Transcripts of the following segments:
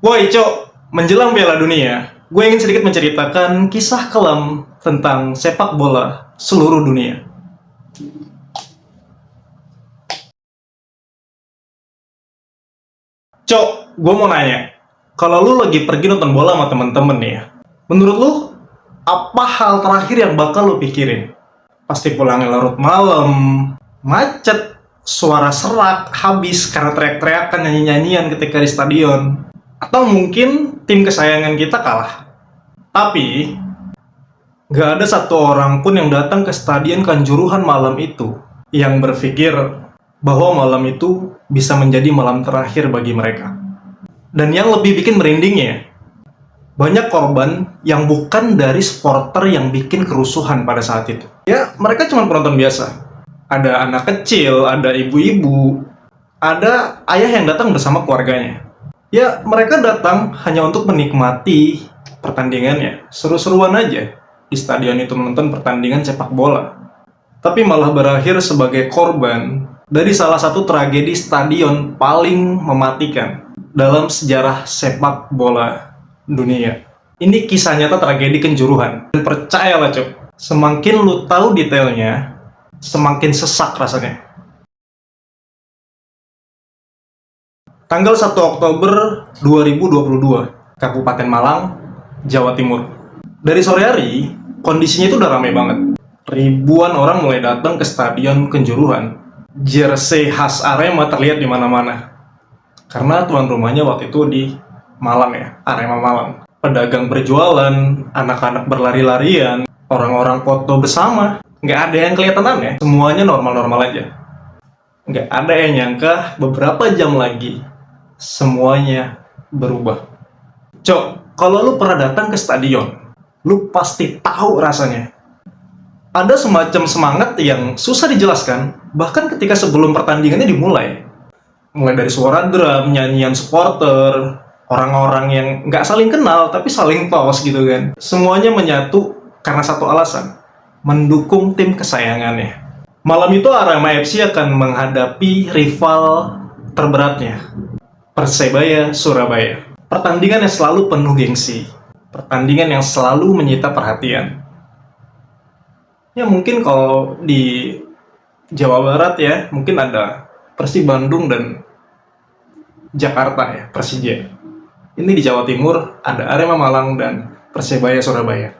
Woi, Cok, menjelang Piala Dunia, gue ingin sedikit menceritakan kisah kelam tentang sepak bola seluruh dunia. Cok, gue mau nanya, kalau lu lagi pergi nonton bola sama temen-temen nih ya, menurut lu, apa hal terakhir yang bakal lu pikirin? Pasti pulangnya larut malam, macet, suara serak, habis karena teriak-teriakan nyanyi-nyanyian ketika di stadion. Atau mungkin tim kesayangan kita kalah. Tapi, gak ada satu orang pun yang datang ke Stadion Kanjuruhan malam itu yang berpikir bahwa malam itu bisa menjadi malam terakhir bagi mereka. Dan yang lebih bikin merindingnya, banyak korban yang bukan dari supporter yang bikin kerusuhan pada saat itu. Ya, mereka cuma penonton biasa. Ada anak kecil, ada ibu-ibu, ada ayah yang datang bersama keluarganya. Ya, mereka datang hanya untuk menikmati pertandingannya. Seru-seruan aja di stadion itu menonton pertandingan sepak bola. Tapi malah berakhir sebagai korban dari salah satu tragedi stadion paling mematikan dalam sejarah sepak bola dunia. Ini kisah nyata tragedi Kanjuruhan. Dan percayalah, Cok, semakin lu tahu detailnya, semakin sesak rasanya. Tanggal 1 Oktober 2022, Kabupaten Malang, Jawa Timur. Dari sore hari, kondisinya itu udah ramai banget. Ribuan orang mulai datang ke Stadion Kanjuruhan. Jersey khas Arema terlihat di mana-mana. Karena tuan rumahnya waktu itu di Malang ya, Arema Malang. Pedagang berjualan, anak-anak berlari-larian, orang-orang foto bersama. Nggak ada yang kelihatan aneh, semuanya normal-normal aja. Nggak ada yang nyangka beberapa jam lagi semuanya berubah. Cok, kalau lu pernah datang ke stadion, lu pasti tahu rasanya. Ada semacam semangat yang susah dijelaskan, bahkan ketika sebelum pertandingannya dimulai. Mulai dari suara drum, nyanyian supporter, orang-orang yang nggak saling kenal tapi saling tos gitu kan. Semuanya menyatu karena satu alasan, mendukung tim kesayangannya. Malam itu Arema FC akan menghadapi rival terberatnya, Persebaya Surabaya. Pertandingan yang selalu penuh gengsi, pertandingan yang selalu menyita perhatian. Ya mungkin kalau di Jawa Barat ya, mungkin ada Persib Bandung dan Jakarta ya, Persija. Ini di Jawa Timur ada Arema Malang dan Persebaya Surabaya.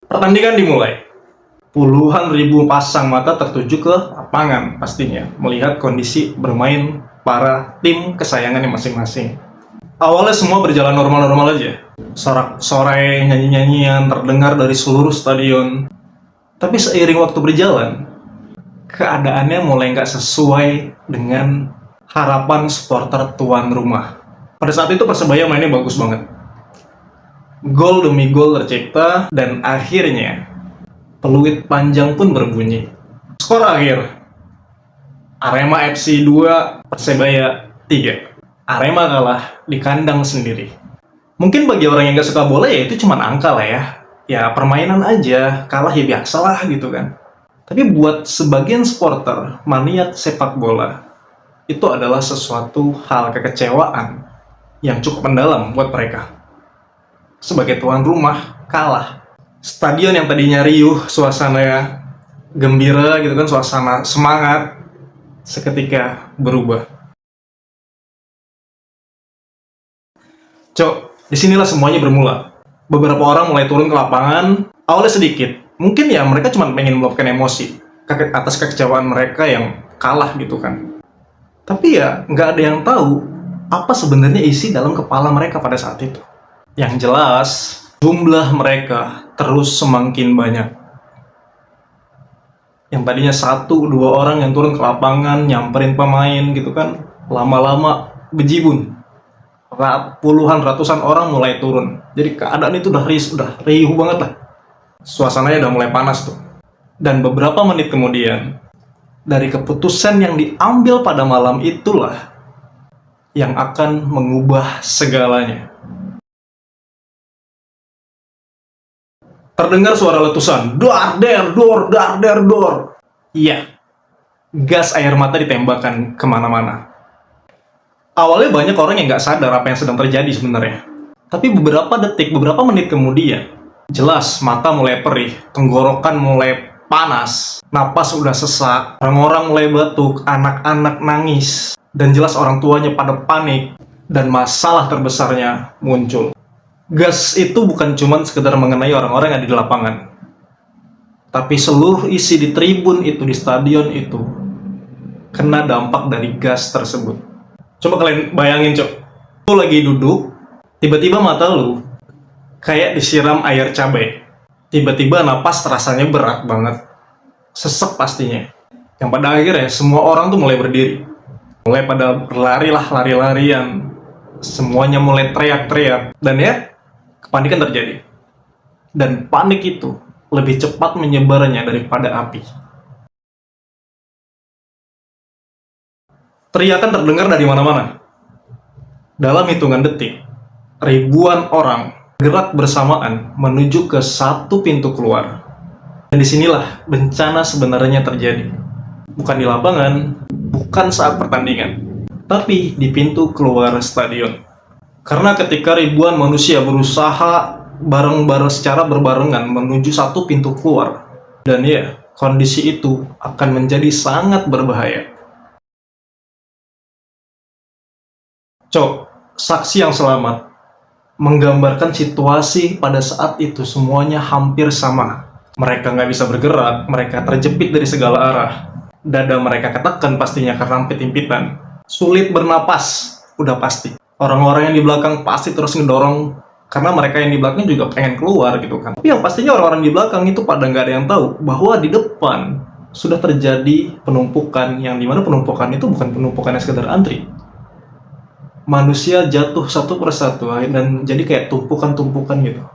Pertandingan dimulai. Puluhan ribu pasang mata tertuju ke lapangan pastinya, melihat kondisi bermain para tim kesayangannya masing-masing. Awalnya semua berjalan normal-normal aja. Sorak-sorai, nyanyi-nyanyian terdengar dari seluruh stadion. Tapi seiring waktu berjalan, keadaannya mulai nggak sesuai dengan harapan supporter tuan rumah. Pada saat itu Persebaya mainnya bagus banget. Gol demi gol tercipta, dan akhirnya peluit panjang pun berbunyi. Skor akhir, Arema FC 2, Persebaya 3. Arema kalah di kandang sendiri. Mungkin bagi orang yang gak suka bola ya itu cuma angka lah ya. Ya permainan aja, kalah ya biasalah gitu kan. Tapi buat sebagian supporter, maniak sepak bola, itu adalah sesuatu hal kekecewaan yang cukup mendalam buat mereka. Sebagai tuan rumah, kalah. Stadion yang tadinya riuh, suasana gembira gitu kan, suasana semangat, seketika berubah. Cok, disinilah semuanya bermula. Beberapa orang mulai turun ke lapangan, awalnya sedikit. Mungkin ya mereka cuma pengen meluapkan emosi atas kekecewaan mereka yang kalah gitu kan. Tapi ya nggak ada yang tahu apa sebenarnya isi dalam kepala mereka pada saat itu. Yang jelas, jumlah mereka terus semakin banyak. Yang tadinya 1-2 orang yang turun ke lapangan, nyamperin pemain gitu kan, lama-lama bejibun. Puluhan ratusan orang mulai turun. Jadi keadaan itu udah riuh banget lah. Suasananya udah mulai panas tuh. Dan beberapa menit kemudian, dari keputusan yang diambil pada malam itulah yang akan mengubah segalanya. Terdengar suara letusan, dar der dor, dar der dor. Iya, gas air mata ditembakkan kemana-mana. Awalnya banyak orang yang nggak sadar apa yang sedang terjadi sebenarnya. Tapi beberapa detik, beberapa menit kemudian, jelas mata mulai perih, tenggorokan mulai panas, napas udah sesak, orang-orang mulai batuk, anak-anak nangis, dan jelas orang tuanya pada panik, dan masalah terbesarnya muncul. Gas itu bukan cuma sekedar mengenai orang-orang yang ada di lapangan, tapi seluruh isi di tribun itu, di stadion itu, kena dampak dari gas tersebut. Coba kalian bayangin, Cok. Lu lagi duduk, tiba-tiba mata lu kayak disiram air cabai. Tiba-tiba napas rasanya berat banget. Sesek pastinya. Yang pada akhirnya semua orang tuh mulai berdiri. Mulai pada berlari lah, lari-larian. Semuanya mulai teriak-teriak. Dan ya, kepanikan terjadi. Dan panik itu lebih cepat menyebarnya daripada api. Teriakan terdengar dari mana-mana. Dalam hitungan detik, ribuan orang gerak bersamaan menuju ke satu pintu keluar. Dan disinilah bencana sebenarnya terjadi. Bukan di lapangan, bukan saat pertandingan, tapi di pintu keluar stadion. Karena ketika ribuan manusia berusaha bareng-bareng secara berbarengan menuju satu pintu keluar, dan ya, kondisi itu akan menjadi sangat berbahaya. Cok, saksi yang selamat menggambarkan situasi pada saat itu semuanya hampir sama. Mereka nggak bisa bergerak, mereka terjepit dari segala arah. Dada mereka ketekan pastinya karena impit-impitan. Sulit bernapas, udah pasti. Orang-orang yang di belakang pasti terus ngedorong, karena mereka yang di belakang juga pengen keluar gitu kan. Tapi yang pastinya orang-orang di belakang itu pada nggak ada yang tahu bahwa di depan sudah terjadi penumpukan, yang dimana penumpukan itu bukan penumpukan yang sekedar antri. Manusia jatuh satu persatu dan jadi kayak tumpukan-tumpukan gitu.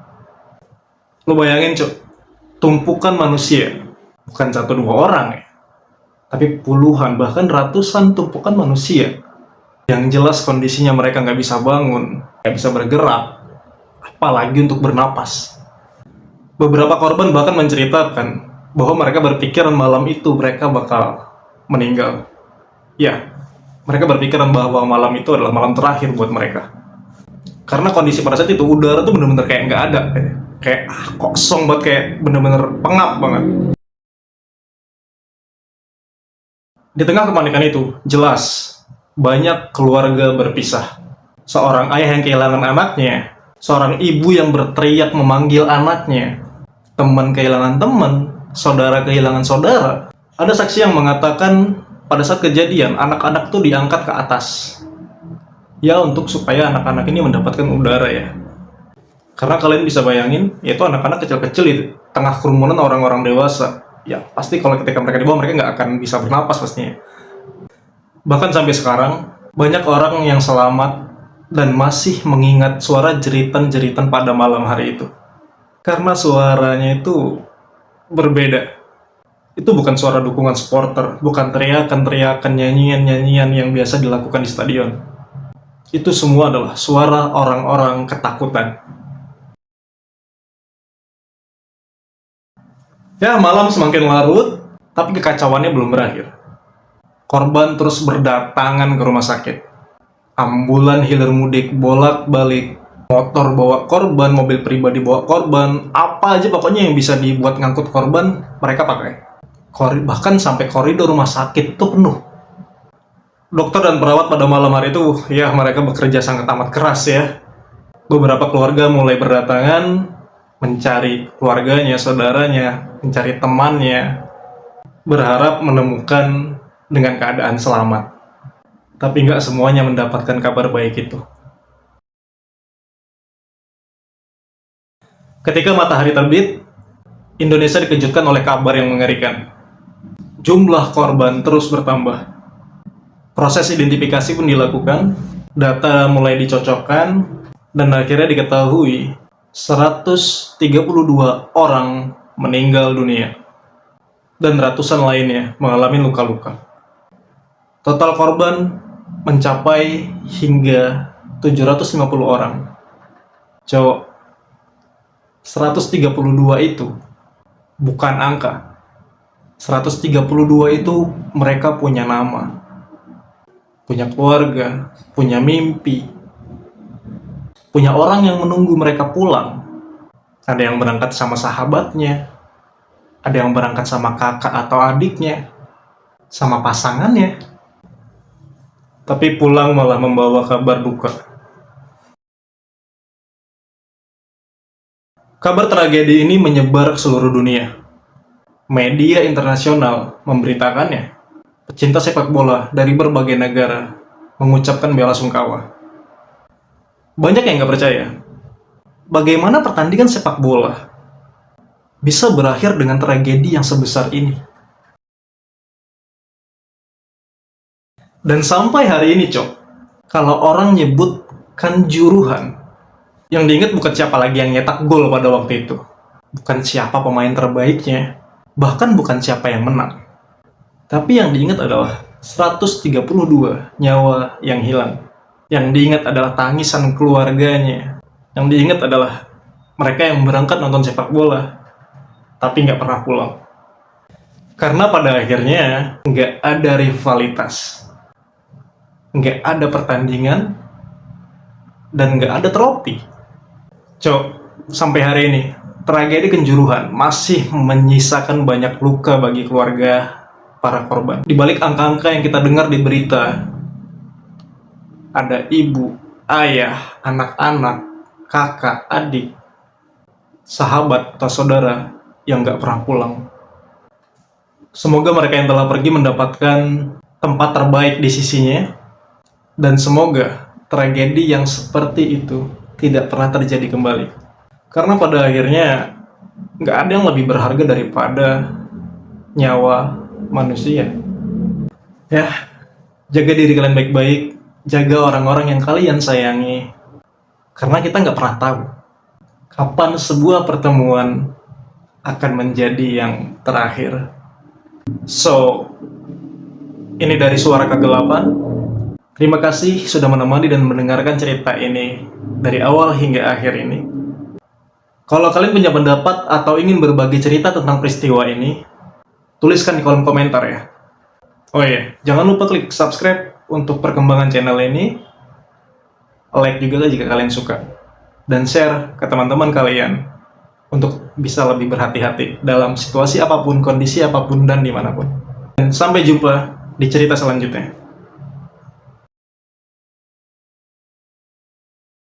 Lo bayangin, Cok, tumpukan manusia, bukan satu dua orang ya, tapi puluhan bahkan ratusan tumpukan manusia. Yang jelas kondisinya mereka nggak bisa bangun, nggak bisa bergerak, apalagi untuk bernapas. Beberapa korban bahkan menceritakan bahwa mereka berpikiran malam itu mereka bakal meninggal. Ya, mereka berpikiran bahwa malam itu adalah malam terakhir buat mereka. Karena kondisi pada saat itu udara tuh bener-bener kayak nggak ada, kayak kosong banget, kayak bener-bener pengap banget. Di tengah kepanikan itu, jelas banyak keluarga berpisah. Seorang ayah yang kehilangan anaknya, seorang ibu yang berteriak memanggil anaknya, teman kehilangan teman, saudara kehilangan saudara. Ada saksi yang mengatakan pada saat kejadian, anak-anak tuh diangkat ke atas. Ya, untuk supaya anak-anak ini mendapatkan udara ya. Karena kalian bisa bayangin, yaitu anak-anak kecil-kecil itu, tengah kerumunan orang-orang dewasa. Ya, pasti kalau ketika mereka di bawah, mereka nggak akan bisa bernapas pastinya. Bahkan sampai sekarang, banyak orang yang selamat dan masih mengingat suara jeritan-jeritan pada malam hari itu. Karena suaranya itu berbeda. Itu bukan suara dukungan supporter, bukan teriakan-teriakan, nyanyian-nyanyian yang biasa dilakukan di stadion. Itu semua adalah suara orang-orang ketakutan. Ya, malam semakin larut, tapi kekacauannya belum berakhir. Korban terus berdatangan ke rumah sakit. Ambulan hilir mudik bolak-balik, motor bawa korban, mobil pribadi bawa korban, apa aja pokoknya yang bisa dibuat ngangkut korban, mereka pakai. Bahkan sampai koridor rumah sakit itu penuh. Dokter dan perawat pada malam hari itu, ya mereka bekerja sangat amat keras ya. Beberapa keluarga mulai berdatangan, mencari keluarganya, saudaranya, mencari temannya, berharap menemukan dengan keadaan selamat. Tapi nggak semuanya mendapatkan kabar baik itu. Ketika matahari terbit, Indonesia dikejutkan oleh kabar yang mengerikan. Jumlah korban terus bertambah. Proses identifikasi pun dilakukan, data mulai dicocokkan, dan akhirnya diketahui 132 orang meninggal dunia dan ratusan lainnya mengalami luka-luka. Total korban mencapai hingga 750 orang. Cowok, 132 itu bukan angka. 132 itu mereka punya nama. punya keluarga, punya mimpi, punya orang yang menunggu mereka pulang. Ada yang berangkat sama sahabatnya, ada yang berangkat sama kakak atau adiknya, sama pasangannya, tapi pulang malah membawa kabar duka. Kabar tragedi ini menyebar ke seluruh dunia. Media internasional memberitakannya. Pecinta sepak bola dari berbagai negara mengucapkan bela sungkawa. Banyak yang nggak percaya. Bagaimana pertandingan sepak bola bisa berakhir dengan tragedi yang sebesar ini? Dan sampai hari ini, Cok, kalau orang nyebut Kanjuruhan, yang diingat bukan siapa lagi yang nyetak gol pada waktu itu. Bukan siapa pemain terbaiknya, bahkan bukan siapa yang menang. Tapi yang diingat adalah 132 nyawa yang hilang. Yang diingat adalah tangisan keluarganya. Yang diingat adalah mereka yang berangkat nonton sepak bola, tapi nggak pernah pulang. Karena pada akhirnya nggak ada rivalitas, nggak ada pertandingan, dan nggak ada trofi. Cok, sampai hari ini, tragedi Kanjuruhan masih menyisakan banyak luka bagi keluarga para korban. Di balik angka-angka yang kita dengar di berita, ada ibu, ayah, anak-anak, kakak, adik, sahabat, atau saudara yang nggak pernah pulang. Semoga mereka yang telah pergi mendapatkan tempat terbaik di sisinya, dan semoga tragedi yang seperti itu tidak pernah terjadi kembali. Karena pada akhirnya nggak ada yang lebih berharga daripada nyawa manusia. Ya, jaga diri kalian baik-baik, jaga orang-orang yang kalian sayangi, karena kita nggak pernah tahu kapan sebuah pertemuan akan menjadi yang terakhir. So, ini dari Suara Kegelapan. Terima kasih sudah menemani dan mendengarkan cerita ini dari awal hingga akhir ini. Kalau kalian punya pendapat atau ingin berbagi cerita tentang peristiwa ini, tuliskan di kolom komentar ya. Oh iya, jangan lupa klik subscribe untuk perkembangan channel ini. Like juga jika kalian suka. Dan share ke teman-teman kalian untuk bisa lebih berhati-hati dalam situasi apapun, kondisi apapun, dan dimanapun. Dan sampai jumpa di cerita selanjutnya.